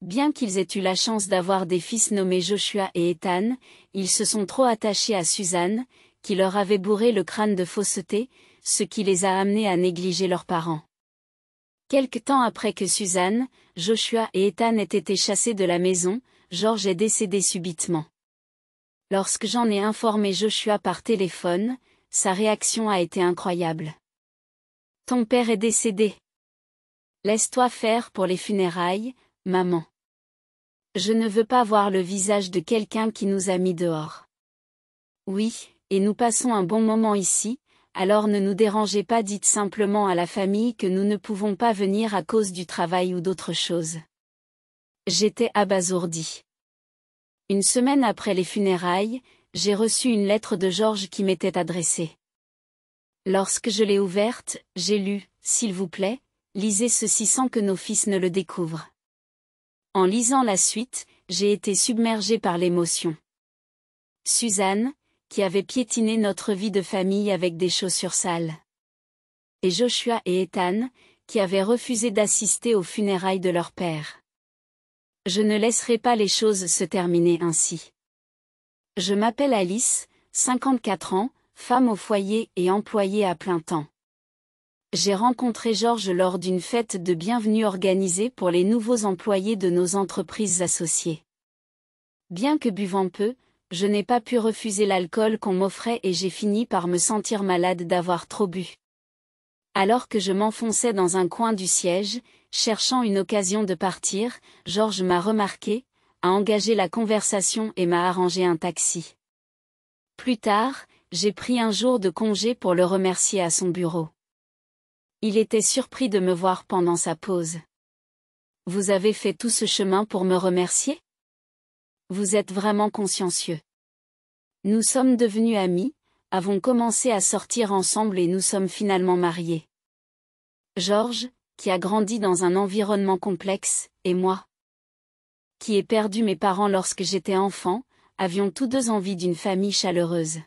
Bien qu'ils aient eu la chance d'avoir des fils nommés Joshua et Ethan, ils se sont trop attachés à Suzanne, qui leur avait bourré le crâne de fausseté, ce qui les a amenés à négliger leurs parents. Quelque temps après que Suzanne, Joshua et Ethan aient été chassés de la maison, George est décédé subitement. Lorsque j'en ai informé Joshua par téléphone, sa réaction a été incroyable. « Ton père est décédé. Laisse-toi faire pour les funérailles, maman. Je ne veux pas voir le visage de quelqu'un qui nous a mis dehors. Oui, et nous passons un bon moment ici, alors ne nous dérangez pas, dites simplement à la famille que nous ne pouvons pas venir à cause du travail ou d'autre chose. » J'étais abasourdi. Une semaine après les funérailles, j'ai reçu une lettre de George qui m'était adressée. Lorsque je l'ai ouverte, j'ai lu « S'il vous plaît, lisez ceci sans que nos fils ne le découvrent. » En lisant la suite, j'ai été submergé par l'émotion. Suzanne, qui avait piétiné notre vie de famille avec des chaussures sales. Et Joshua et Ethan, qui avaient refusé d'assister aux funérailles de leur père. Je ne laisserai pas les choses se terminer ainsi. Je m'appelle Alice, 54 ans, femme au foyer et employée à plein temps. J'ai rencontré George lors d'une fête de bienvenue organisée pour les nouveaux employés de nos entreprises associées. Bien que buvant peu, je n'ai pas pu refuser l'alcool qu'on m'offrait et j'ai fini par me sentir malade d'avoir trop bu. Alors que je m'enfonçais dans un coin du siège, cherchant une occasion de partir, George m'a remarqué, a engagé la conversation et m'a arrangé un taxi. Plus tard, j'ai pris un jour de congé pour le remercier à son bureau. Il était surpris de me voir pendant sa pause. « Vous avez fait tout ce chemin pour me remercier ? Vous êtes vraiment consciencieux. » Nous sommes devenus amis, avons commencé à sortir ensemble et nous sommes finalement mariés. George, qui a grandi dans un environnement complexe, et moi, qui ai perdu mes parents lorsque j'étais enfant, avions tous deux envie d'une famille chaleureuse.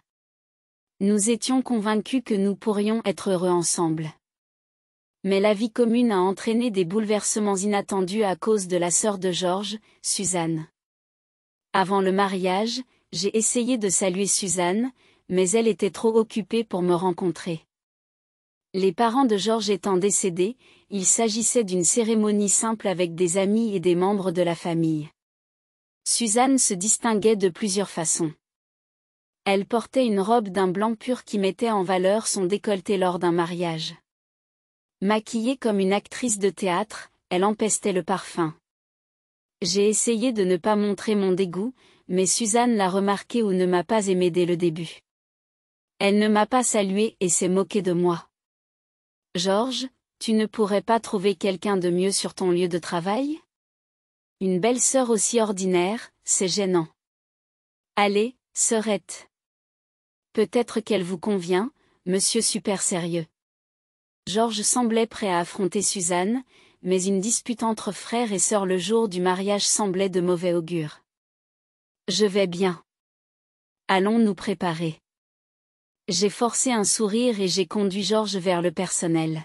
Nous étions convaincus que nous pourrions être heureux ensemble. Mais la vie commune a entraîné des bouleversements inattendus à cause de la sœur de George, Suzanne. Avant le mariage, j'ai essayé de saluer Suzanne, mais elle était trop occupée pour me rencontrer. Les parents de George étant décédés, il s'agissait d'une cérémonie simple avec des amis et des membres de la famille. Suzanne se distinguait de plusieurs façons. Elle portait une robe d'un blanc pur qui mettait en valeur son décolleté lors d'un mariage. Maquillée comme une actrice de théâtre, elle empestait le parfum. J'ai essayé de ne pas montrer mon dégoût, mais Suzanne l'a remarqué ou ne m'a pas aimé dès le début. Elle ne m'a pas salué et s'est moquée de moi. « George, tu ne pourrais pas trouver quelqu'un de mieux sur ton lieu de travail ? Une belle sœur aussi ordinaire, c'est gênant. Allez, sœurette. Peut-être qu'elle vous convient, monsieur super sérieux. » George semblait prêt à affronter Suzanne, mais une dispute entre frères et sœurs le jour du mariage semblait de mauvais augure. « Je vais bien. Allons nous préparer. » J'ai forcé un sourire et j'ai conduit George vers le personnel.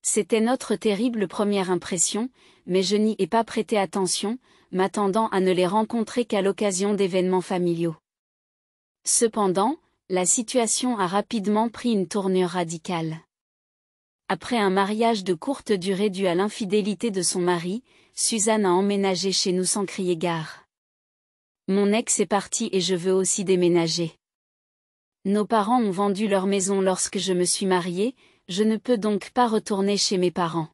C'était notre terrible première impression, mais je n'y ai pas prêté attention, m'attendant à ne les rencontrer qu'à l'occasion d'événements familiaux. Cependant, la situation a rapidement pris une tournure radicale. Après un mariage de courte durée dû à l'infidélité de son mari, Suzanne a emménagé chez nous sans crier gare. Mon ex est parti et je veux aussi déménager. Nos parents ont vendu leur maison lorsque je me suis mariée, je ne peux donc pas retourner chez mes parents.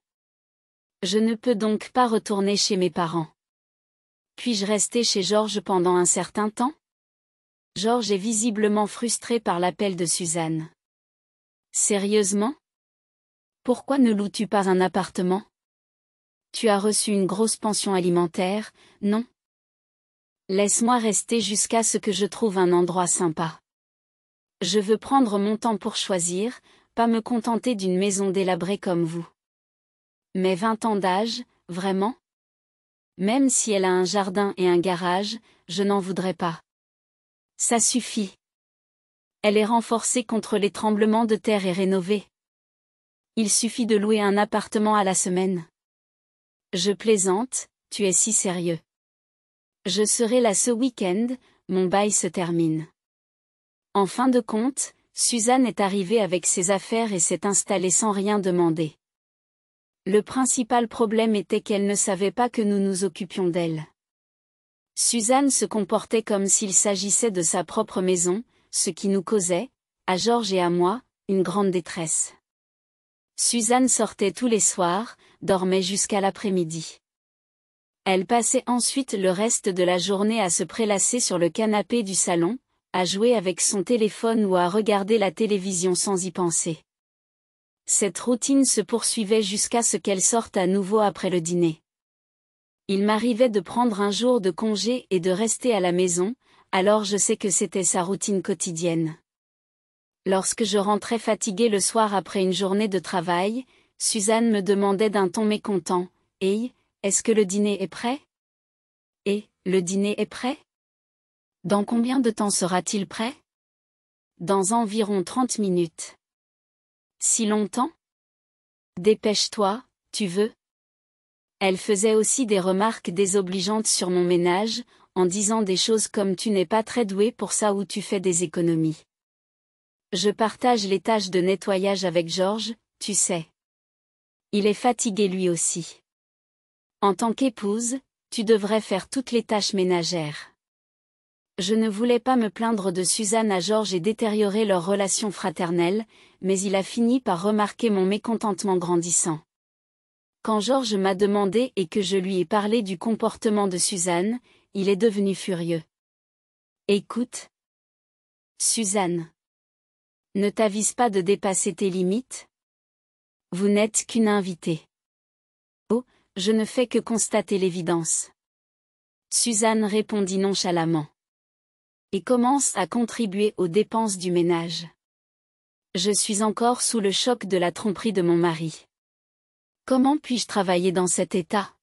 Puis-je rester chez George pendant un certain temps ? George est visiblement frustré par l'appel de Suzanne. Sérieusement ? Pourquoi ne loues-tu pas un appartement ? Tu as reçu une grosse pension alimentaire, non ? Laisse-moi rester jusqu'à ce que je trouve un endroit sympa. Je veux prendre mon temps pour choisir, pas me contenter d'une maison délabrée comme vous. Mais 20 ans d'âge, vraiment ? Même si elle a un jardin et un garage, je n'en voudrais pas. Ça suffit. Elle est renforcée contre les tremblements de terre et rénovée. Il suffit de louer un appartement à la semaine. Je plaisante, tu es si sérieux. Je serai là ce week-end, mon bail se termine. En fin de compte, Suzanne est arrivée avec ses affaires et s'est installée sans rien demander. Le principal problème était qu'elle ne savait pas que nous nous occupions d'elle. Suzanne se comportait comme s'il s'agissait de sa propre maison, ce qui nous causait, à Georges et à moi, une grande détresse. Suzanne sortait tous les soirs, dormait jusqu'à l'après-midi. Elle passait ensuite le reste de la journée à se prélasser sur le canapé du salon, à jouer avec son téléphone ou à regarder la télévision sans y penser. Cette routine se poursuivait jusqu'à ce qu'elle sorte à nouveau après le dîner. Il m'arrivait de prendre un jour de congé et de rester à la maison, alors je sais que c'était sa routine quotidienne. Lorsque je rentrais fatiguée le soir après une journée de travail, Suzanne me demandait d'un ton mécontent, « Hey, est-ce que le dîner est prêt ? Et, le dîner est prêt ? Dans combien de temps sera-t-il prêt ? Dans environ 30 minutes. Si longtemps ? Dépêche-toi, tu veux ? Elle faisait aussi des remarques désobligeantes sur mon ménage, en disant des choses comme « tu n'es pas très doué pour ça » ou « tu fais des économies ». Je partage les tâches de nettoyage avec Georges, tu sais. Il est fatigué lui aussi. En tant qu'épouse, tu devrais faire toutes les tâches ménagères. Je ne voulais pas me plaindre de Suzanne à Georges et détériorer leur relation fraternelle, mais il a fini par remarquer mon mécontentement grandissant. Quand Georges m'a demandé et que je lui ai parlé du comportement de Suzanne, il est devenu furieux. Écoute. Suzanne. Ne t'avise pas de dépasser tes limites ? Vous n'êtes qu'une invitée. Oh, je ne fais que constater l'évidence. Suzanne répondit nonchalamment. Et commence à contribuer aux dépenses du ménage. Je suis encore sous le choc de la tromperie de mon mari. Comment puis-je travailler dans cet état ?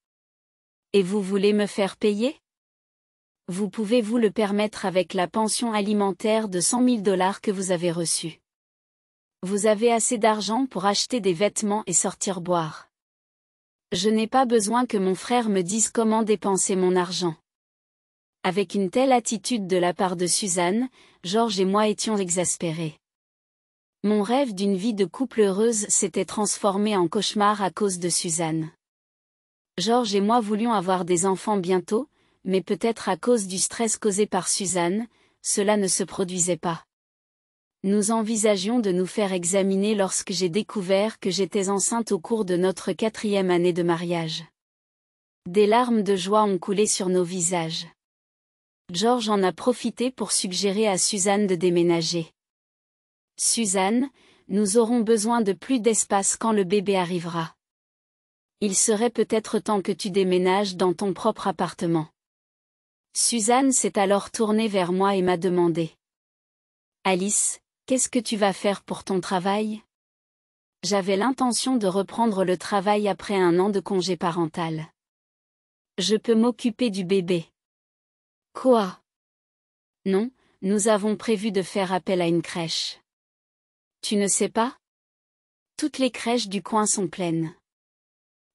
Et vous voulez me faire payer ? Vous pouvez vous le permettre avec la pension alimentaire de 100 000 $ que vous avez reçue. Vous avez assez d'argent pour acheter des vêtements et sortir boire. Je n'ai pas besoin que mon frère me dise comment dépenser mon argent. Avec une telle attitude de la part de Suzanne, Georges et moi étions exaspérés. Mon rêve d'une vie de couple heureuse s'était transformé en cauchemar à cause de Suzanne. Georges et moi voulions avoir des enfants bientôt, mais peut-être à cause du stress causé par Suzanne, cela ne se produisait pas. Nous envisagions de nous faire examiner lorsque j'ai découvert que j'étais enceinte au cours de notre 4e année de mariage. Des larmes de joie ont coulé sur nos visages. Georges en a profité pour suggérer à Suzanne de déménager. Suzanne, nous aurons besoin de plus d'espace quand le bébé arrivera. Il serait peut-être temps que tu déménages dans ton propre appartement. Suzanne s'est alors tournée vers moi et m'a demandé. Alice, qu'est-ce que tu vas faire pour ton travail ? J'avais l'intention de reprendre le travail après un an de congé parental. Je peux m'occuper du bébé. Quoi ? Non, nous avons prévu de faire appel à une crèche. Tu ne sais pas ? Toutes les crèches du coin sont pleines.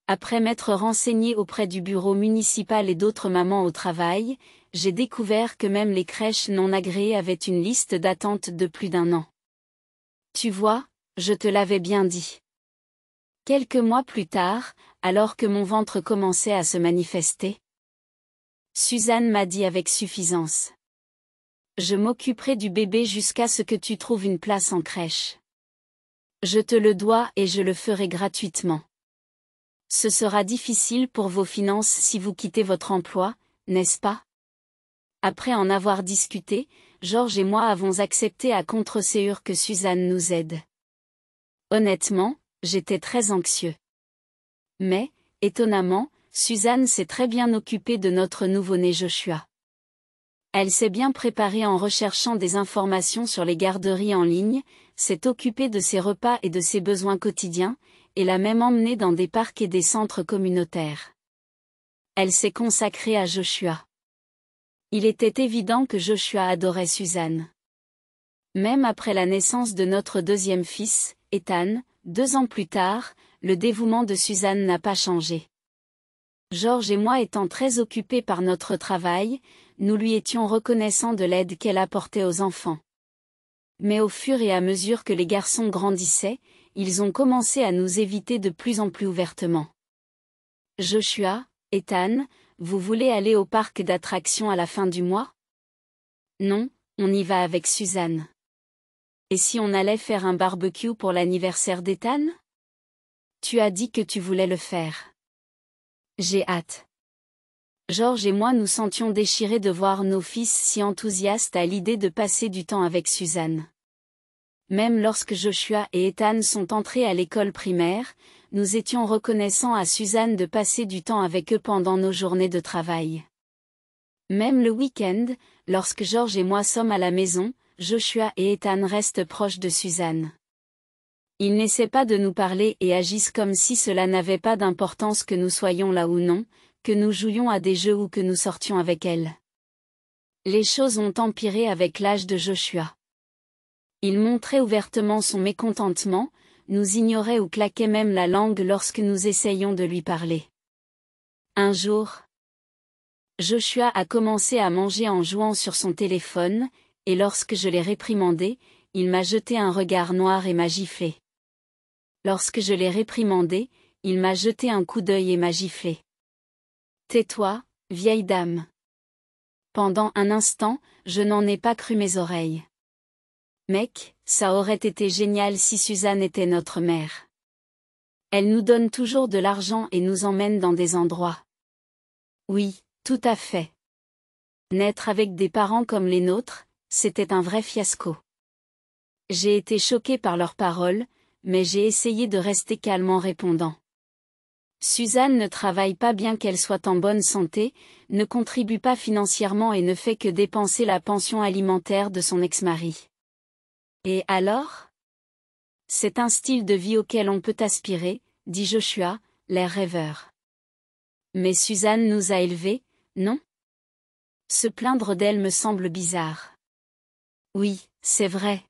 Après m'être renseignée auprès du bureau municipal et d'autres mamans au travail, j'ai découvert que même les crèches non agréées avaient une liste d'attente de plus d'1 an. Tu vois, je te l'avais bien dit. Quelques mois plus tard, alors que mon ventre commençait à se manifester, Suzanne m'a dit avec suffisance. Je m'occuperai du bébé jusqu'à ce que tu trouves une place en crèche. Je te le dois et je le ferai gratuitement. Ce sera difficile pour vos finances si vous quittez votre emploi, n'est-ce pas ? Après en avoir discuté, Georges et moi avons accepté à contre-ségur que Suzanne nous aide. Honnêtement, j'étais très anxieux. Mais, étonnamment, Suzanne s'est très bien occupée de notre nouveau-né Joshua. Elle s'est bien préparée en recherchant des informations sur les garderies en ligne, s'est occupée de ses repas et de ses besoins quotidiens, et l'a même emmené dans des parcs et des centres communautaires. Elle s'est consacrée à Joshua. Il était évident que Joshua adorait Suzanne. Même après la naissance de notre 2e fils, Ethan, 2 ans plus tard, le dévouement de Suzanne n'a pas changé. Georges et moi étant très occupés par notre travail, nous lui étions reconnaissants de l'aide qu'elle apportait aux enfants. Mais au fur et à mesure que les garçons grandissaient, ils ont commencé à nous éviter de plus en plus ouvertement. Joshua, Ethan, vous voulez aller au parc d'attractions à la fin du mois? Non, on y va avec Suzanne. Et si on allait faire un barbecue pour l'anniversaire d'Ethan? Tu as dit que tu voulais le faire. J'ai hâte. Georges et moi nous sentions déchirés de voir nos fils si enthousiastes à l'idée de passer du temps avec Suzanne. Même lorsque Joshua et Ethan sont entrés à l'école primaire, nous étions reconnaissants à Suzanne de passer du temps avec eux pendant nos journées de travail. Même le week-end, lorsque Georges et moi sommes à la maison, Joshua et Ethan restent proches de Suzanne. Ils n'essaient pas de nous parler et agissent comme si cela n'avait pas d'importance que nous soyons là ou non, que nous jouions à des jeux ou que nous sortions avec elle. Les choses ont empiré avec l'âge de Joshua. Il montrait ouvertement son mécontentement, nous ignorait ou claquait même la langue lorsque nous essayions de lui parler. Un jour, Joshua a commencé à manger en jouant sur son téléphone, et lorsque je l'ai réprimandé, il m'a jeté un regard noir et m'a giflé. Lorsque je l'ai réprimandé, il m'a jeté un coup d'œil et m'a giflé. Tais-toi, vieille dame. Pendant un instant, je n'en ai pas cru mes oreilles. Mec, ça aurait été génial si Suzanne était notre mère. Elle nous donne toujours de l'argent et nous emmène dans des endroits. Oui, tout à fait. Naître avec des parents comme les nôtres, c'était un vrai fiasco. J'ai été choquée par leurs paroles, mais j'ai essayé de rester calme en répondant. Suzanne ne travaille pas bien qu'elle soit en bonne santé, ne contribue pas financièrement et ne fait que dépenser la pension alimentaire de son ex-mari. Et alors? C'est un style de vie auquel on peut aspirer, dit Joshua, l'air rêveur. Mais Suzanne nous a élevés, non? Se plaindre d'elle me semble bizarre. Oui, c'est vrai.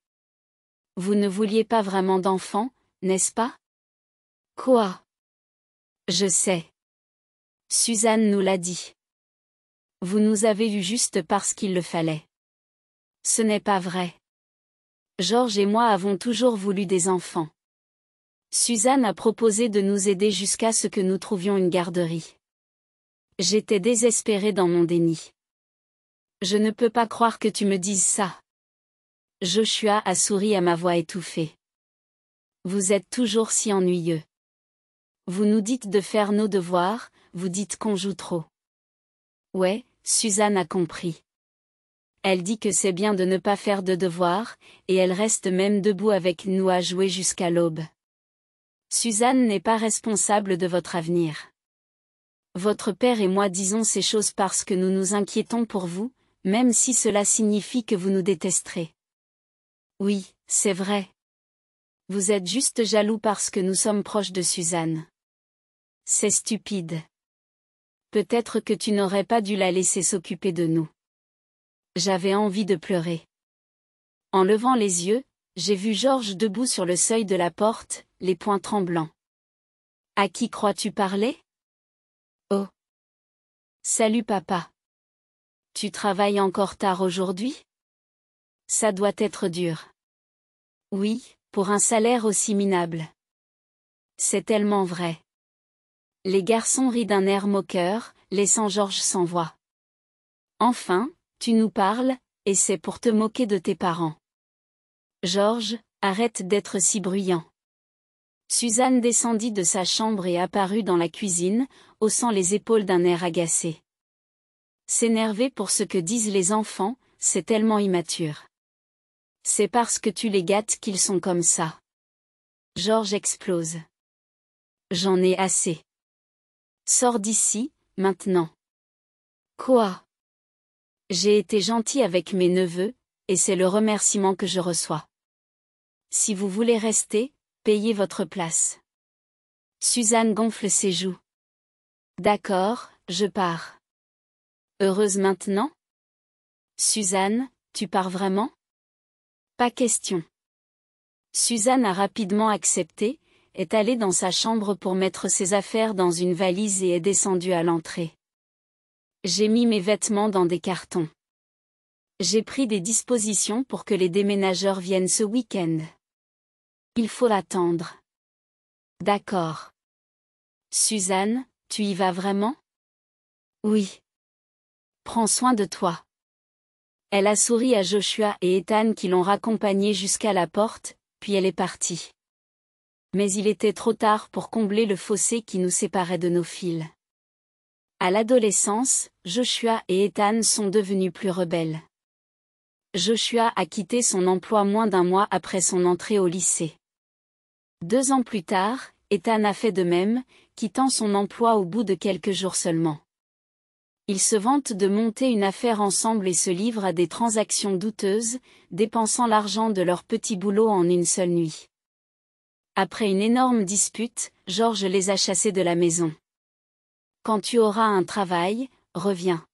Vous ne vouliez pas vraiment d'enfant, n'est-ce pas? Quoi? Je sais. Suzanne nous l'a dit. Vous nous avez eu juste parce qu'il le fallait. Ce n'est pas vrai. Georges et moi avons toujours voulu des enfants. Suzanne a proposé de nous aider jusqu'à ce que nous trouvions une garderie. J'étais désespérée dans mon déni. Je ne peux pas croire que tu me dises ça. Joshua a souri à ma voix étouffée. Vous êtes toujours si ennuyeux. Vous nous dites de faire nos devoirs, vous dites qu'on joue trop. Ouais, Suzanne a compris. Elle dit que c'est bien de ne pas faire de devoirs, et elle reste même debout avec nous à jouer jusqu'à l'aube. Suzanne n'est pas responsable de votre avenir. Votre père et moi disons ces choses parce que nous nous inquiétons pour vous, même si cela signifie que vous nous détesterez. Oui, c'est vrai. Vous êtes juste jaloux parce que nous sommes proches de Suzanne. C'est stupide. Peut-être que tu n'aurais pas dû la laisser s'occuper de nous. J'avais envie de pleurer. En levant les yeux, j'ai vu Georges debout sur le seuil de la porte, les poings tremblants. À qui crois-tu parler? Oh. Salut papa. Tu travailles encore tard aujourd'hui? Ça doit être dur. Oui, pour un salaire aussi minable. C'est tellement vrai. Les garçons rient d'un air moqueur, laissant Georges sans voix. Enfin, tu nous parles, et c'est pour te moquer de tes parents. Georges, arrête d'être si bruyant. Suzanne descendit de sa chambre et apparut dans la cuisine, haussant les épaules d'un air agacé. S'énerver pour ce que disent les enfants, c'est tellement immature. C'est parce que tu les gâtes qu'ils sont comme ça. Georges explose. J'en ai assez. Sors d'ici, maintenant. Quoi? J'ai été gentil avec mes neveux, et c'est le remerciement que je reçois. Si vous voulez rester, payez votre place. Suzanne gonfle ses joues. D'accord, je pars. Heureuse maintenant? Suzanne, tu pars vraiment? Pas question. Suzanne a rapidement accepté, est allé dans sa chambre pour mettre ses affaires dans une valise et est descendu à l'entrée. J'ai mis mes vêtements dans des cartons. J'ai pris des dispositions pour que les déménageurs viennent ce week-end. Il faut l'attendre. D'accord. Suzanne, tu y vas vraiment? Oui. Prends soin de toi. Elle a souri à Joshua et Ethan qui l'ont raccompagnée jusqu'à la porte, puis elle est partie. Mais il était trop tard pour combler le fossé qui nous séparait de nos fils. À l'adolescence, Joshua et Ethan sont devenus plus rebelles. Joshua a quitté son emploi moins d'un mois après son entrée au lycée. 2 ans plus tard, Ethan a fait de même, quittant son emploi au bout de quelques jours seulement. Ils se vantent de monter une affaire ensemble et se livrent à des transactions douteuses, dépensant l'argent de leur petit boulot en une seule nuit. Après une énorme dispute, George les a chassés de la maison. Quand tu auras un travail, reviens.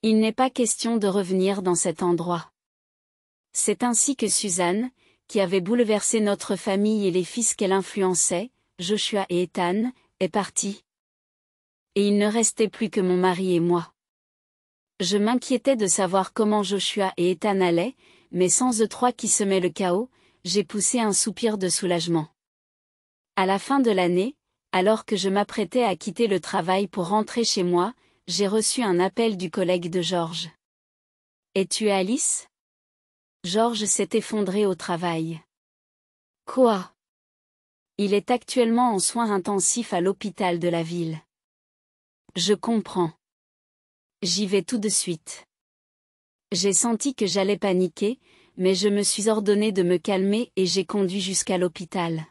Il n'est pas question de revenir dans cet endroit. C'est ainsi que Suzanne, qui avait bouleversé notre famille et les fils qu'elle influençait, Joshua et Ethan, est partie. Et il ne restait plus que mon mari et moi. Je m'inquiétais de savoir comment Joshua et Ethan allaient, mais sans eux trois qui semaient le chaos, j'ai poussé un soupir de soulagement. À la fin de l'année, alors que je m'apprêtais à quitter le travail pour rentrer chez moi, j'ai reçu un appel du collègue de George. « Es-tu Alice ?» George s'est effondré au travail. « Quoi ?» Il est actuellement en soins intensifs à l'hôpital de la ville. Je comprends. J'y vais tout de suite. J'ai senti que j'allais paniquer, mais je me suis ordonné de me calmer et j'ai conduit jusqu'à l'hôpital.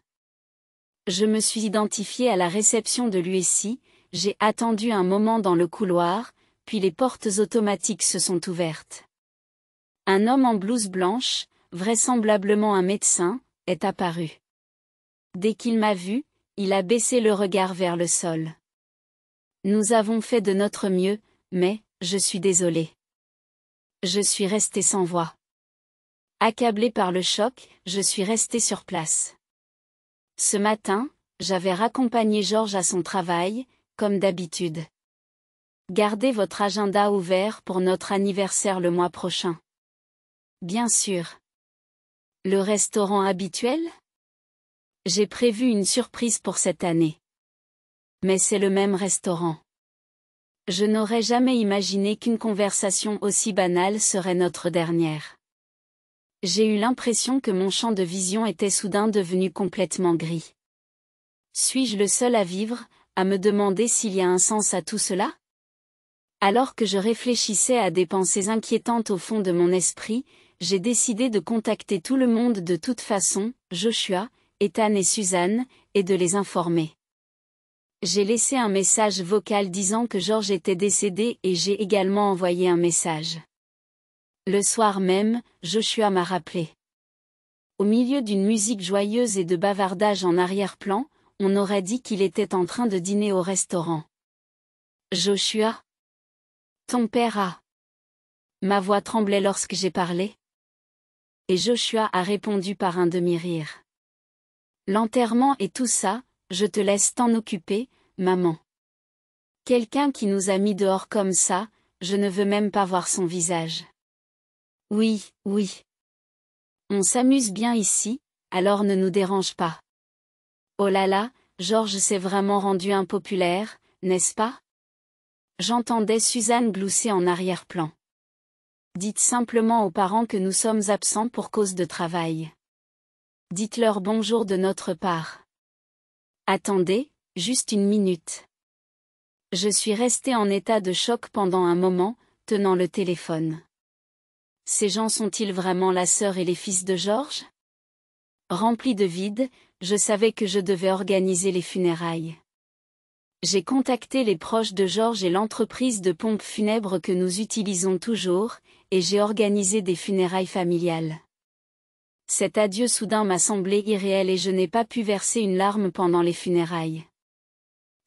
Je me suis identifié à la réception de l'USI, j'ai attendu un moment dans le couloir, puis les portes automatiques se sont ouvertes. Un homme en blouse blanche, vraisemblablement un médecin, est apparu. Dès qu'il m'a vu, il a baissé le regard vers le sol. Nous avons fait de notre mieux, mais, je suis désolé. Je suis resté sans voix. Accablé par le choc, je suis resté sur place. Ce matin, j'avais raccompagné George à son travail, comme d'habitude. Gardez votre agenda ouvert pour notre anniversaire le mois prochain. Bien sûr. Le restaurant habituel? J'ai prévu une surprise pour cette année. Mais c'est le même restaurant. Je n'aurais jamais imaginé qu'une conversation aussi banale serait notre dernière. J'ai eu l'impression que mon champ de vision était soudain devenu complètement gris. Suis-je le seul à vivre, à me demander s'il y a un sens à tout cela? Alors que je réfléchissais à des pensées inquiétantes au fond de mon esprit, j'ai décidé de contacter tout le monde de toute façon, Joshua, Ethan et Suzanne, et de les informer. J'ai laissé un message vocal disant que George était décédé et j'ai également envoyé un message. Le soir même, Joshua m'a rappelé. Au milieu d'une musique joyeuse et de bavardage en arrière-plan, on aurait dit qu'il était en train de dîner au restaurant. Joshua? Ton père a... Ma voix tremblait lorsque j'ai parlé. Et Joshua a répondu par un demi-rire. L'enterrement et tout ça, je te laisse t'en occuper, maman. Quelqu'un qui nous a mis dehors comme ça, je ne veux même pas voir son visage. Oui, oui. On s'amuse bien ici, alors ne nous dérange pas. Oh là là, George s'est vraiment rendu impopulaire, n'est-ce pas? J'entendais Suzanne glousser en arrière-plan. Dites simplement aux parents que nous sommes absents pour cause de travail. Dites-leur bonjour de notre part. Attendez, juste une minute. Je suis resté en état de choc pendant un moment, tenant le téléphone. Ces gens sont-ils vraiment la sœur et les fils de George? Rempli de vide, je savais que je devais organiser les funérailles. J'ai contacté les proches de George et l'entreprise de pompes funèbres que nous utilisons toujours, et j'ai organisé des funérailles familiales. Cet adieu soudain m'a semblé irréel et je n'ai pas pu verser une larme pendant les funérailles.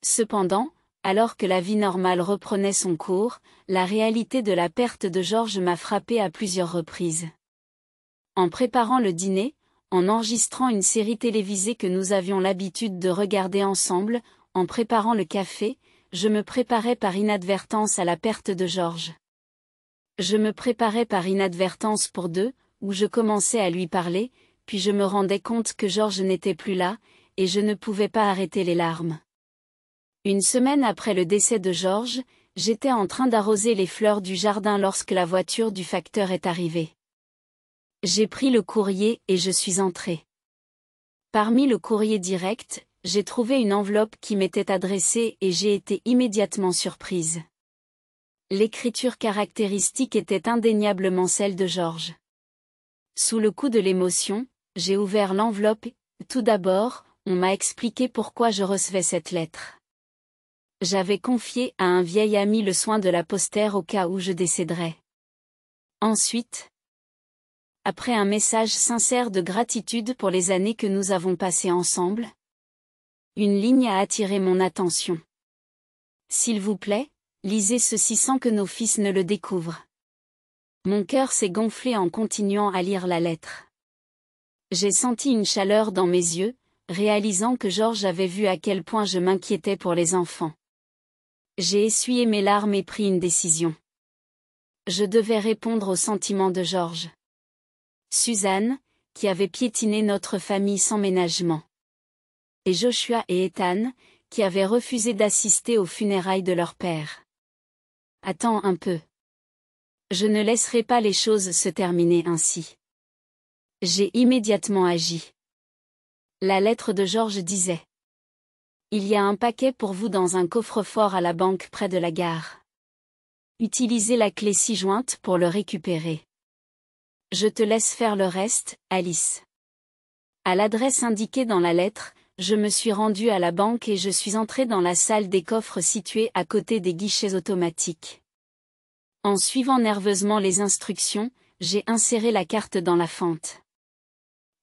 Cependant, alors que la vie normale reprenait son cours, la réalité de la perte de George m'a frappé à plusieurs reprises. En préparant le dîner, en enregistrant une série télévisée que nous avions l'habitude de regarder ensemble, en préparant le café, je me préparais par inadvertance à la perte de Georges. Je me préparais par inadvertance pour deux, où je commençais à lui parler, puis je me rendais compte que Georges n'était plus là, et je ne pouvais pas arrêter les larmes. Une semaine après le décès de Georges, j'étais en train d'arroser les fleurs du jardin lorsque la voiture du facteur est arrivée. J'ai pris le courrier et je suis entrée. Parmi le courrier direct, j'ai trouvé une enveloppe qui m'était adressée et j'ai été immédiatement surprise. L'écriture caractéristique était indéniablement celle de Georges. Sous le coup de l'émotion, j'ai ouvert l'enveloppe. Tout d'abord, on m'a expliqué pourquoi je recevais cette lettre. J'avais confié à un vieil ami le soin de la poster au cas où je décéderais. Ensuite, après un message sincère de gratitude pour les années que nous avons passées ensemble, une ligne a attiré mon attention. S'il vous plaît, lisez ceci sans que nos fils ne le découvrent. Mon cœur s'est gonflé en continuant à lire la lettre. J'ai senti une chaleur dans mes yeux, réalisant que Georges avait vu à quel point je m'inquiétais pour les enfants. J'ai essuyé mes larmes et pris une décision. Je devais répondre aux sentiments de Georges. Suzanne, qui avait piétiné notre famille sans ménagement. Et Joshua et Ethan, qui avaient refusé d'assister aux funérailles de leur père. Attends un peu. Je ne laisserai pas les choses se terminer ainsi. J'ai immédiatement agi. La lettre de Georges disait: il y a un paquet pour vous dans un coffre-fort à la banque près de la gare. Utilisez la clé ci-jointe pour le récupérer. Je te laisse faire le reste, Alice. À l'adresse indiquée dans la lettre, je me suis rendue à la banque et je suis entrée dans la salle des coffres située à côté des guichets automatiques. En suivant nerveusement les instructions, j'ai inséré la carte dans la fente.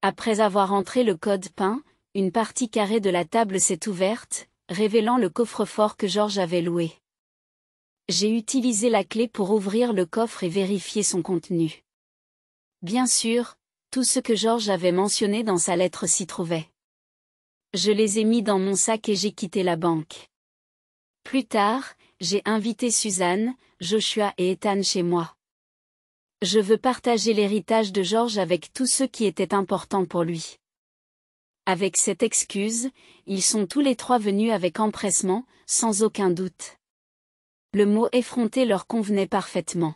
Après avoir entré le code PIN, une partie carrée de la table s'est ouverte, révélant le coffre-fort que Georges avait loué. J'ai utilisé la clé pour ouvrir le coffre et vérifier son contenu. Bien sûr, tout ce que Georges avait mentionné dans sa lettre s'y trouvait. Je les ai mis dans mon sac et j'ai quitté la banque. Plus tard, j'ai invité Suzanne, Joshua et Ethan chez moi. Je veux partager l'héritage de Georges avec tous ceux qui étaient importants pour lui. Avec cette excuse, ils sont tous les trois venus avec empressement, sans aucun doute. Le mot effronté leur convenait parfaitement.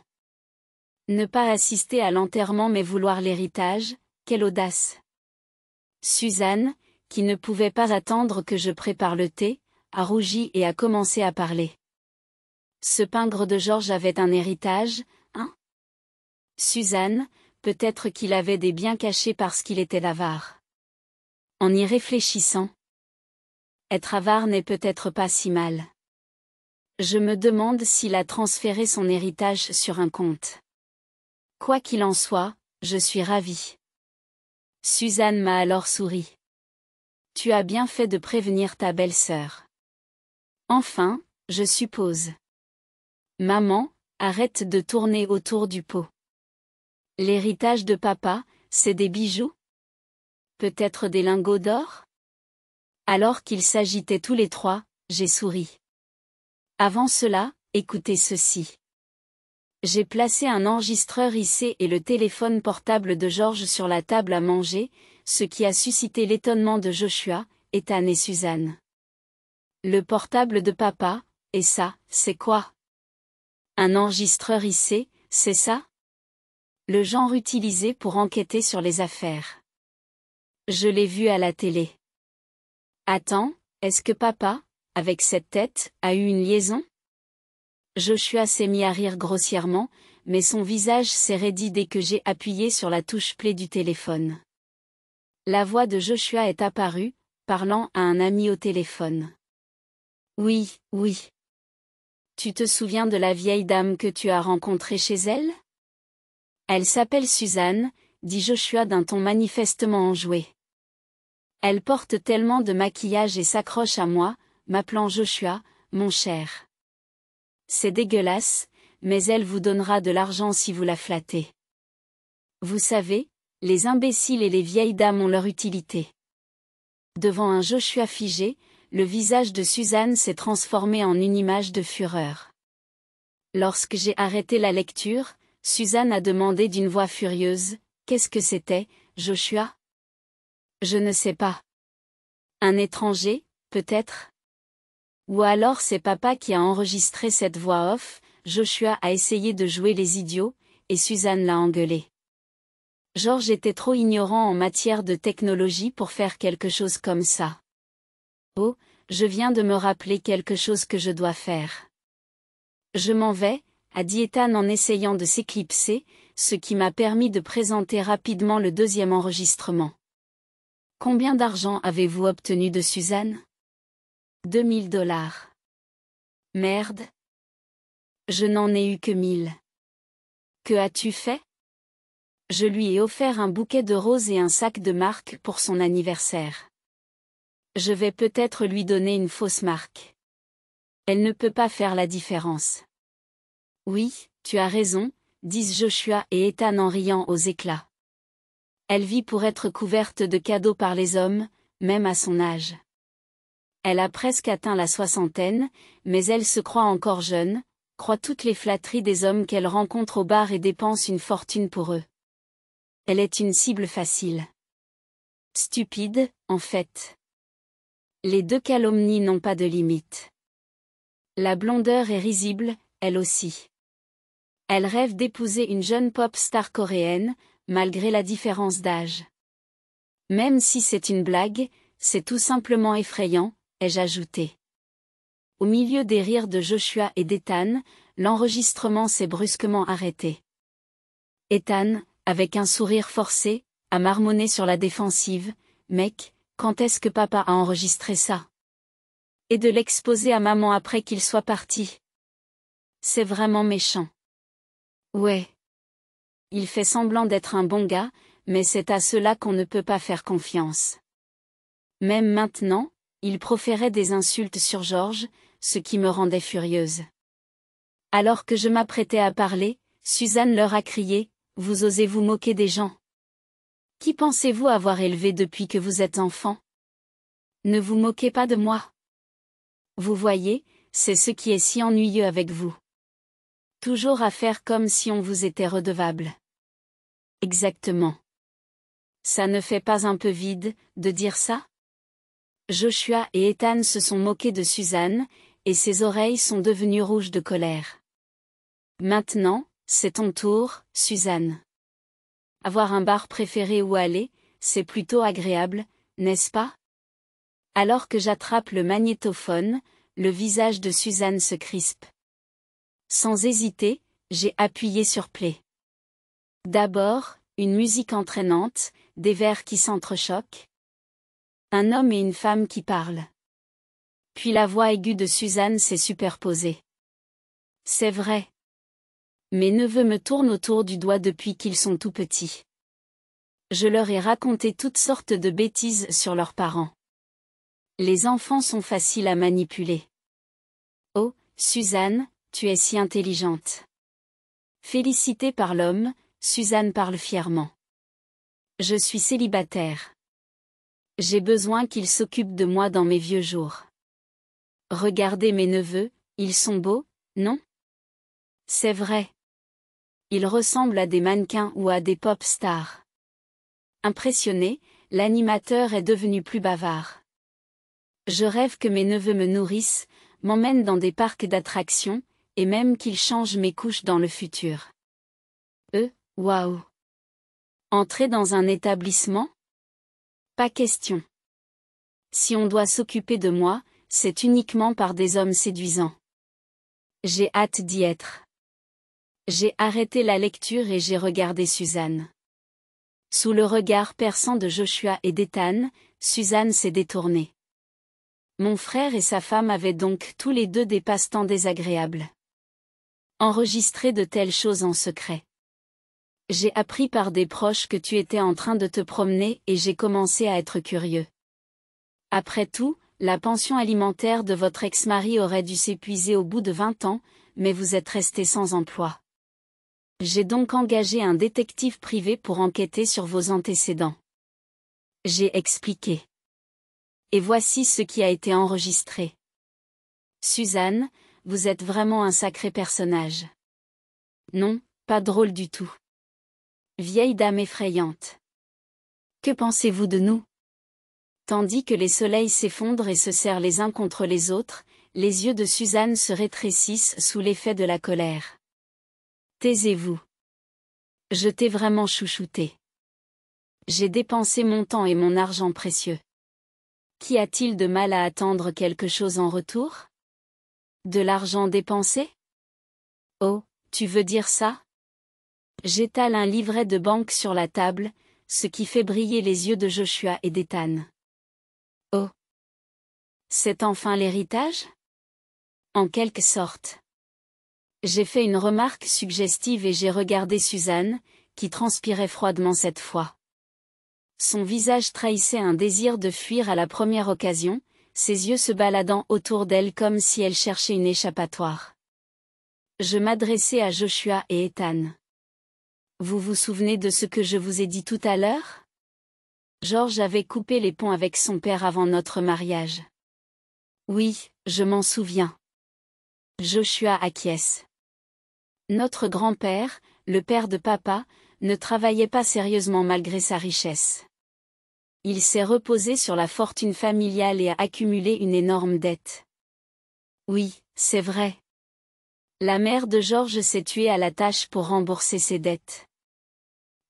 Ne pas assister à l'enterrement mais vouloir l'héritage, quelle audace! Suzanne, qui ne pouvait pas attendre que je prépare le thé, a rougi et a commencé à parler. Ce pingre de Georges avait un héritage, hein? Suzanne, peut-être qu'il avait des biens cachés parce qu'il était avare. En y réfléchissant, être avare n'est peut-être pas si mal. Je me demande s'il a transféré son héritage sur un compte. Quoi qu'il en soit, je suis ravie. Suzanne m'a alors souri. Tu as bien fait de prévenir ta belle-sœur. Enfin, je suppose. Maman, arrête de tourner autour du pot. L'héritage de papa, c'est des bijoux? Peut-être des lingots d'or? Alors qu'ils s'agitaient tous les trois, j'ai souri. Avant cela, écoutez ceci. J'ai placé un enregistreur IC et le téléphone portable de Georges sur la table à manger, ce qui a suscité l'étonnement de Joshua, Ethan et Suzanne. Le portable de papa, et ça, c'est quoi? Un enregistreur IC, c'est ça? Le genre utilisé pour enquêter sur les affaires. Je l'ai vu à la télé. Attends, est-ce que papa, avec cette tête, a eu une liaison? Joshua s'est mis à rire grossièrement, mais son visage s'est raidi dès que j'ai appuyé sur la touche play du téléphone. La voix de Joshua est apparue, parlant à un ami au téléphone. Oui, oui. Tu te souviens de la vieille dame que tu as rencontrée chez elle? Elle s'appelle Suzanne, dit Joshua d'un ton manifestement enjoué. Elle porte tellement de maquillage et s'accroche à moi, m'appelant Joshua, mon cher. C'est dégueulasse, mais elle vous donnera de l'argent si vous la flattez. Vous savez, Les imbéciles et les vieilles dames ont leur utilité. Devant un Joshua figé, le visage de Suzanne s'est transformé en une image de fureur. Lorsque j'ai arrêté la lecture, Suzanne a demandé d'une voix furieuse, « Qu'est-ce que c'était, Joshua ? » « Je ne sais pas. Un étranger, peut-être ? Ou alors c'est papa qui a enregistré cette voix off. » Joshua a essayé de jouer les idiots, et Suzanne l'a engueulé. George était trop ignorant en matière de technologie pour faire quelque chose comme ça. Oh, je viens de me rappeler quelque chose que je dois faire. Je m'en vais, a dit Ethan en essayant de s'éclipser, ce qui m'a permis de présenter rapidement le deuxième enregistrement. Combien d'argent avez-vous obtenu de Suzanne ? 2000 $. Merde. Je n'en ai eu que 1000. Que as-tu fait ? Je lui ai offert un bouquet de roses et un sac de marque pour son anniversaire. Je vais peut-être lui donner une fausse marque. Elle ne peut pas faire la différence. Oui, tu as raison, disent Joshua et Ethan en riant aux éclats. Elle vit pour être couverte de cadeaux par les hommes, même à son âge. Elle a presque atteint la soixantaine, mais elle se croit encore jeune, croit toutes les flatteries des hommes qu'elle rencontre au bar et dépense une fortune pour eux. Elle est une cible facile. Stupide, en fait. Les deux calomnies n'ont pas de limite. La blondeur est risible, elle aussi. Elle rêve d'épouser une jeune pop star coréenne, malgré la différence d'âge. Même si c'est une blague, c'est tout simplement effrayant, ai-je ajouté. Au milieu des rires de Joshua et d'Ethan, l'enregistrement s'est brusquement arrêté. Ethan, avec un sourire forcé, a marmonné sur la défensive, « Mec, quand est-ce que papa a enregistré ça ? Et de l'exposer à maman après qu'il soit parti. C'est vraiment méchant. » Ouais. Il fait semblant d'être un bon gars, mais c'est à cela qu'on ne peut pas faire confiance. Même maintenant, il proférait des insultes sur George, ce qui me rendait furieuse. Alors que je m'apprêtais à parler, Suzanne leur a crié, « Vous osez vous moquer des gens ? Qui pensez-vous avoir élevé depuis que vous êtes enfant ? Ne vous moquez pas de moi. Vous voyez, c'est ce qui est si ennuyeux avec vous. Toujours à faire comme si on vous était redevable. » Exactement. Ça ne fait pas un peu vide, de dire ça ? Joshua et Ethan se sont moqués de Suzanne, et ses oreilles sont devenues rouges de colère. Maintenant, c'est ton tour, Suzanne. Avoir un bar préféré où aller, c'est plutôt agréable, n'est-ce pas ? Alors que j'attrape le magnétophone, le visage de Suzanne se crispe. Sans hésiter, j'ai appuyé sur play. D'abord, une musique entraînante, des vers qui s'entrechoquent. Un homme et une femme qui parlent. Puis la voix aiguë de Suzanne s'est superposée. C'est vrai. Mes neveux me tournent autour du doigt depuis qu'ils sont tout petits. Je leur ai raconté toutes sortes de bêtises sur leurs parents. Les enfants sont faciles à manipuler. Oh, Suzanne, tu es si intelligente. Félicitée par l'homme, Suzanne parle fièrement. Je suis célibataire. J'ai besoin qu'il s'occupe de moi dans mes vieux jours. Regardez mes neveux, ils sont beaux, non ? C'est vrai. Ils ressemblent à des mannequins ou à des pop stars. Impressionné, l'animateur est devenu plus bavard. Je rêve que mes neveux me nourrissent, m'emmènent dans des parcs d'attractions, et même qu'ils changent mes couches dans le futur. Waouh. Entrer dans un établissement ? Pas question. Si on doit s'occuper de moi, c'est uniquement par des hommes séduisants. J'ai hâte d'y être. J'ai arrêté la lecture et j'ai regardé Suzanne. Sous le regard perçant de Joshua et d'Ethan, Suzanne s'est détournée. Mon frère et sa femme avaient donc tous les deux des passe-temps désagréables. Enregistrer de telles choses en secret. J'ai appris par des proches que tu étais en train de te promener et j'ai commencé à être curieux. Après tout, la pension alimentaire de votre ex-mari aurait dû s'épuiser au bout de 20 ans, mais vous êtes resté sans emploi. J'ai donc engagé un détective privé pour enquêter sur vos antécédents. J'ai expliqué. Et voici ce qui a été enregistré. Suzanne, vous êtes vraiment un sacré personnage. Non, pas drôle du tout. Vieille dame effrayante. Que pensez-vous de nous? Tandis que les soleils s'effondrent et se serrent les uns contre les autres, les yeux de Suzanne se rétrécissent sous l'effet de la colère. Taisez-vous. Je t'ai vraiment chouchouté. J'ai dépensé mon temps et mon argent précieux. Qu'y a-t-il de mal à attendre quelque chose en retour? De l'argent dépensé? Oh, tu veux dire ça? J'étale un livret de banque sur la table, ce qui fait briller les yeux de Joshua et d'Ethan. Oh! C'est enfin l'héritage? En quelque sorte. J'ai fait une remarque suggestive et j'ai regardé Suzanne, qui transpirait froidement cette fois. Son visage trahissait un désir de fuir à la première occasion, ses yeux se baladant autour d'elle comme si elle cherchait une échappatoire. Je m'adressai à Joshua et Ethan. Vous vous souvenez de ce que je vous ai dit tout à l'heure? George avait coupé les ponts avec son père avant notre mariage. Oui, je m'en souviens. Joshua acquiesce. Notre grand-père, le père de papa, ne travaillait pas sérieusement malgré sa richesse. Il s'est reposé sur la fortune familiale et a accumulé une énorme dette. Oui, c'est vrai. La mère de George s'est tuée à la tâche pour rembourser ses dettes.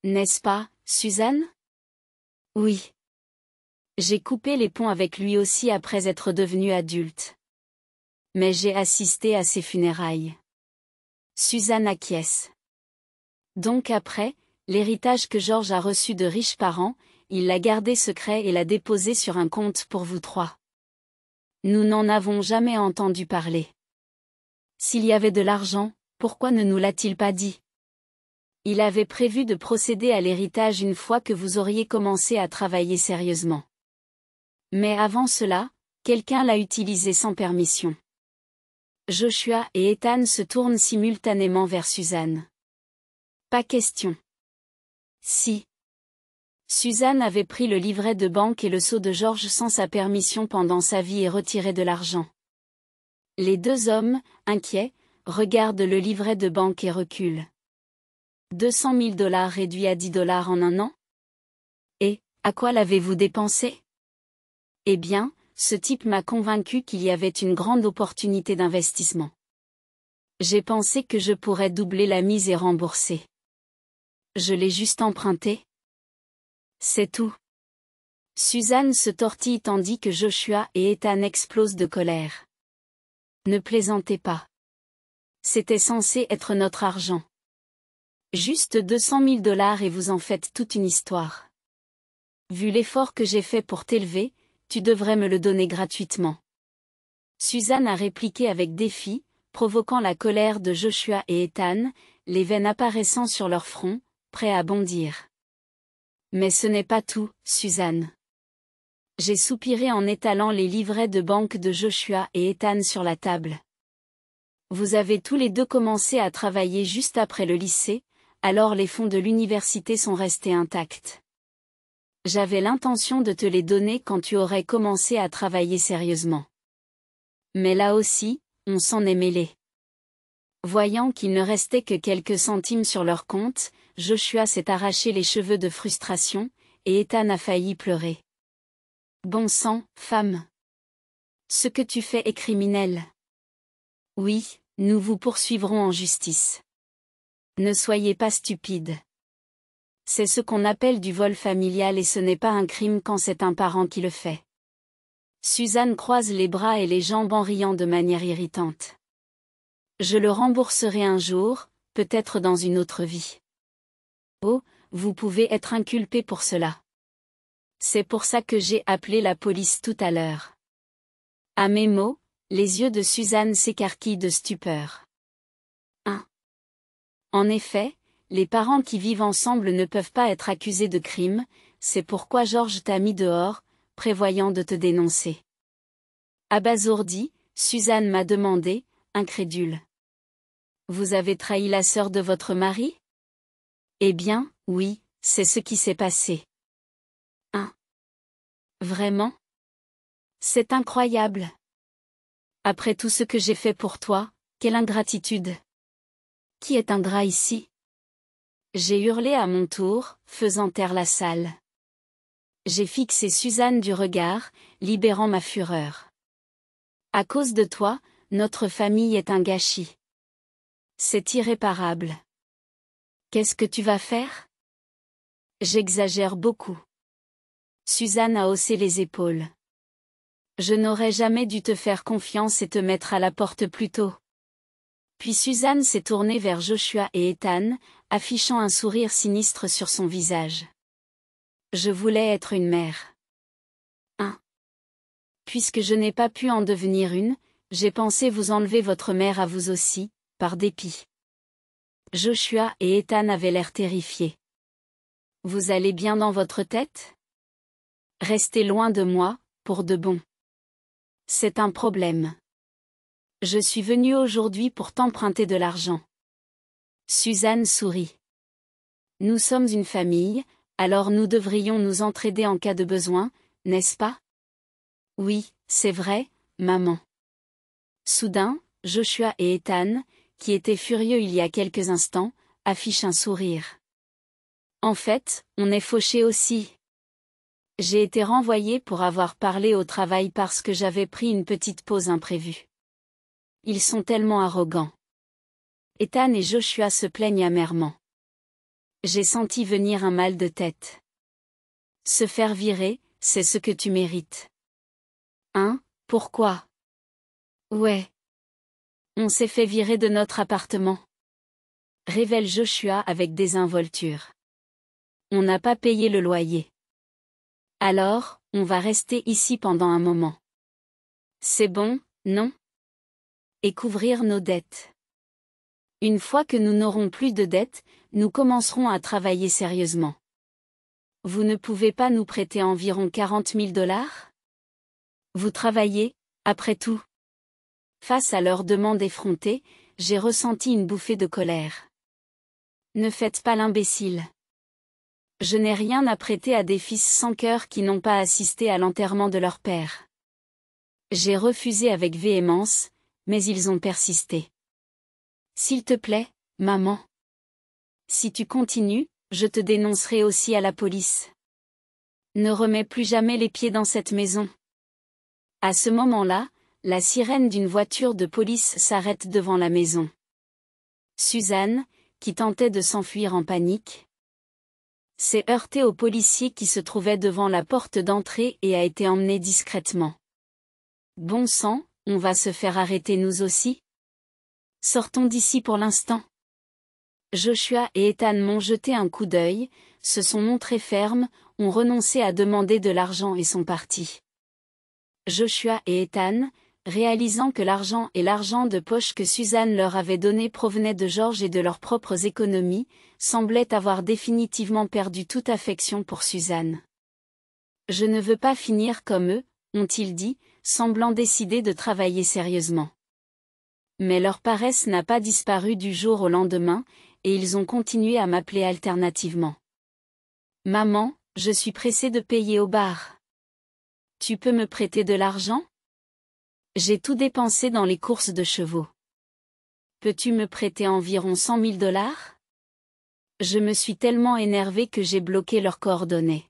N'est-ce pas, Suzanne? Oui. J'ai coupé les ponts avec lui aussi après être devenu adulte. Mais j'ai assisté à ses funérailles. Suzanne acquiesce. Donc après, l'héritage que George a reçu de riches parents, il l'a gardé secret et l'a déposé sur un compte pour vous trois. Nous n'en avons jamais entendu parler. S'il y avait de l'argent, pourquoi ne nous l'a-t-il pas dit? Il avait prévu de procéder à l'héritage une fois que vous auriez commencé à travailler sérieusement. Mais avant cela, quelqu'un l'a utilisé sans permission. Joshua et Ethan se tournent simultanément vers Suzanne. Pas question. Si. Suzanne avait pris le livret de banque et le sceau de George sans sa permission pendant sa vie et retiré de l'argent. Les deux hommes, inquiets, regardent le livret de banque et reculent. 200 000 $ réduits à 10 $ en un an? Et, à quoi l'avez-vous dépensé? Eh bien, ce type m'a convaincu qu'il y avait une grande opportunité d'investissement. J'ai pensé que je pourrais doubler la mise et rembourser. Je l'ai juste emprunté. C'est tout. Suzanne se tortille tandis que Joshua et Ethan explosent de colère. Ne plaisantez pas. C'était censé être notre argent. Juste 200 000 $ et vous en faites toute une histoire. Vu l'effort que j'ai fait pour t'élever, tu devrais me le donner gratuitement. Suzanne a répliqué avec défi, provoquant la colère de Joshua et Ethan, les veines apparaissant sur leur front, prêts à bondir. Mais ce n'est pas tout, Suzanne. J'ai soupiré en étalant les livrets de banque de Joshua et Ethan sur la table. Vous avez tous les deux commencé à travailler juste après le lycée, alors les fonds de l'université sont restés intacts. J'avais l'intention de te les donner quand tu aurais commencé à travailler sérieusement. Mais là aussi, on s'en est mêlé. Voyant qu'il ne restait que quelques centimes sur leur compte, Joshua s'est arraché les cheveux de frustration, et Ethan a failli pleurer. Bon sang, femme. Ce que tu fais est criminel. Oui, nous vous poursuivrons en justice. Ne soyez pas stupide. C'est ce qu'on appelle du vol familial et ce n'est pas un crime quand c'est un parent qui le fait. Suzanne croise les bras et les jambes en riant de manière irritante. Je le rembourserai un jour, peut-être dans une autre vie. Oh, vous pouvez être inculpé pour cela. C'est pour ça que j'ai appelé la police tout à l'heure. À mes mots, les yeux de Suzanne s'écarquillent de stupeur. 1. En effet, les parents qui vivent ensemble ne peuvent pas être accusés de crime, c'est pourquoi George t'a mis dehors, prévoyant de te dénoncer. Abasourdie, Suzanne m'a demandé, incrédule. Vous avez trahi la sœur de votre mari? Eh bien, oui, c'est ce qui s'est passé. Hein? Vraiment? C'est incroyable. Après tout ce que j'ai fait pour toi, quelle ingratitude. Qui est ingrat ici? J'ai hurlé à mon tour, faisant taire la salle. J'ai fixé Suzanne du regard, libérant ma fureur. À cause de toi, notre famille est un gâchis. C'est irréparable. Qu'est-ce que tu vas faire? J'exagère beaucoup. Suzanne a haussé les épaules. Je n'aurais jamais dû te faire confiance et te mettre à la porte plus tôt. Puis Suzanne s'est tournée vers Joshua et Ethan, affichant un sourire sinistre sur son visage. Je voulais être une mère. Puisque je n'ai pas pu en devenir une, j'ai pensé vous enlever votre mère à vous aussi, par dépit. Joshua et Ethan avaient l'air terrifiés. Vous allez bien dans votre tête? Restez loin de moi, pour de bon. C'est un problème. Je suis venue aujourd'hui pour t'emprunter de l'argent. Suzanne sourit. Nous sommes une famille, alors nous devrions nous entraider en cas de besoin, n'est-ce pas? Oui, c'est vrai, maman. Soudain, Joshua et Ethan, qui étaient furieux il y a quelques instants, affichent un sourire. En fait, on est fauchés aussi. J'ai été renvoyée pour avoir parlé au travail parce que j'avais pris une petite pause imprévue. Ils sont tellement arrogants. Ethan et Joshua se plaignent amèrement. J'ai senti venir un mal de tête. Se faire virer, c'est ce que tu mérites. Hein, pourquoi? Ouais. On s'est fait virer de notre appartement. Révèle Joshua avec désinvolture. On n'a pas payé le loyer. Alors, on va rester ici pendant un moment. C'est bon, non? Et couvrir nos dettes. Une fois que nous n'aurons plus de dettes, nous commencerons à travailler sérieusement. Vous ne pouvez pas nous prêter environ 40 000 $? Vous travaillez, après tout. Face à leur demande effrontée, j'ai ressenti une bouffée de colère. Ne faites pas l'imbécile. Je n'ai rien à prêter à des fils sans cœur qui n'ont pas assisté à l'enterrement de leur père. J'ai refusé avec véhémence, mais ils ont persisté. S'il te plaît, maman. Si tu continues, je te dénoncerai aussi à la police. Ne remets plus jamais les pieds dans cette maison. À ce moment-là, la sirène d'une voiture de police s'arrête devant la maison. Suzanne, qui tentait de s'enfuir en panique, s'est heurtée au policier qui se trouvait devant la porte d'entrée et a été emmenée discrètement. Bon sang, on va se faire arrêter nous aussi? Sortons d'ici pour l'instant. Joshua et Ethan m'ont jeté un coup d'œil, se sont montrés fermes, ont renoncé à demander de l'argent et sont partis. Joshua et Ethan, réalisant que l'argent et l'argent de poche que Suzanne leur avait donné provenaient de George et de leurs propres économies, semblaient avoir définitivement perdu toute affection pour Suzanne. Je ne veux pas finir comme eux, ont-ils dit, semblant décider de travailler sérieusement. Mais leur paresse n'a pas disparu du jour au lendemain, et ils ont continué à m'appeler alternativement. Maman, je suis pressée de payer au bar. Tu peux me prêter de l'argent? J'ai tout dépensé dans les courses de chevaux. Peux-tu me prêter environ 100 000 $? Je me suis tellement énervée que j'ai bloqué leurs coordonnées.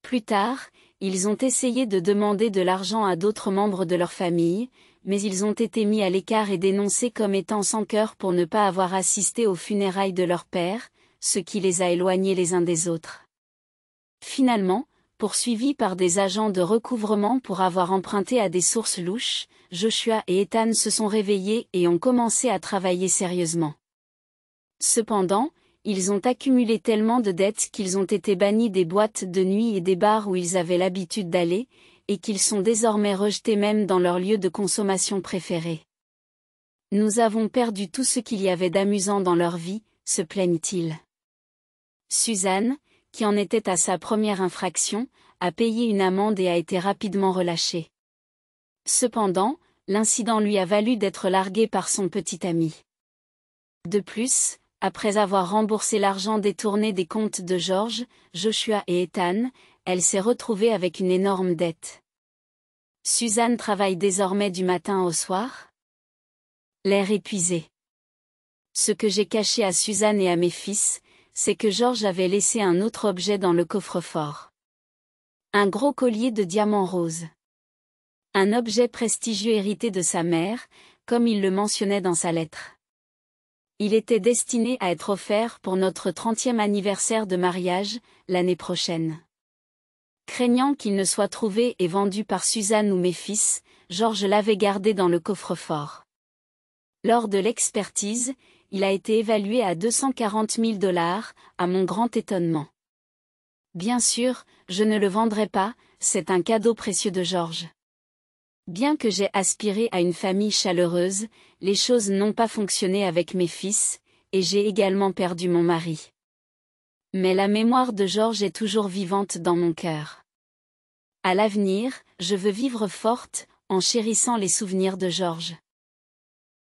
Plus tard, ils ont essayé de demander de l'argent à d'autres membres de leur famille, mais ils ont été mis à l'écart et dénoncés comme étant sans cœur pour ne pas avoir assisté aux funérailles de leur père, ce qui les a éloignés les uns des autres. Finalement, poursuivis par des agents de recouvrement pour avoir emprunté à des sources louches, Joshua et Ethan se sont réveillés et ont commencé à travailler sérieusement. Cependant, ils ont accumulé tellement de dettes qu'ils ont été bannis des boîtes de nuit et des bars où ils avaient l'habitude d'aller, et qu'ils sont désormais rejetés même dans leur lieu de consommation préféré. Nous avons perdu tout ce qu'il y avait d'amusant dans leur vie, se plaignent-ils. Suzanne, qui en était à sa première infraction, a payé une amende et a été rapidement relâchée. Cependant, l'incident lui a valu d'être largué par son petit ami. De plus, après avoir remboursé l'argent détourné des comptes de George, Joshua et Ethan, elle s'est retrouvée avec une énorme dette. Suzanne travaille désormais du matin au soir? L'air épuisé. Ce que j'ai caché à Suzanne et à mes fils, c'est que George avait laissé un autre objet dans le coffre-fort. Un gros collier de diamants roses. Un objet prestigieux hérité de sa mère, comme il le mentionnait dans sa lettre. Il était destiné à être offert pour notre 30e anniversaire de mariage, l'année prochaine. Craignant qu'il ne soit trouvé et vendu par Suzanne ou mes fils, George l'avait gardé dans le coffre-fort. Lors de l'expertise, il a été évalué à 240 000 $, à mon grand étonnement. Bien sûr, je ne le vendrai pas, c'est un cadeau précieux de George. Bien que j'ai aspiré à une famille chaleureuse, les choses n'ont pas fonctionné avec mes fils, et j'ai également perdu mon mari. Mais la mémoire de George est toujours vivante dans mon cœur. À l'avenir, je veux vivre forte, en chérissant les souvenirs de George.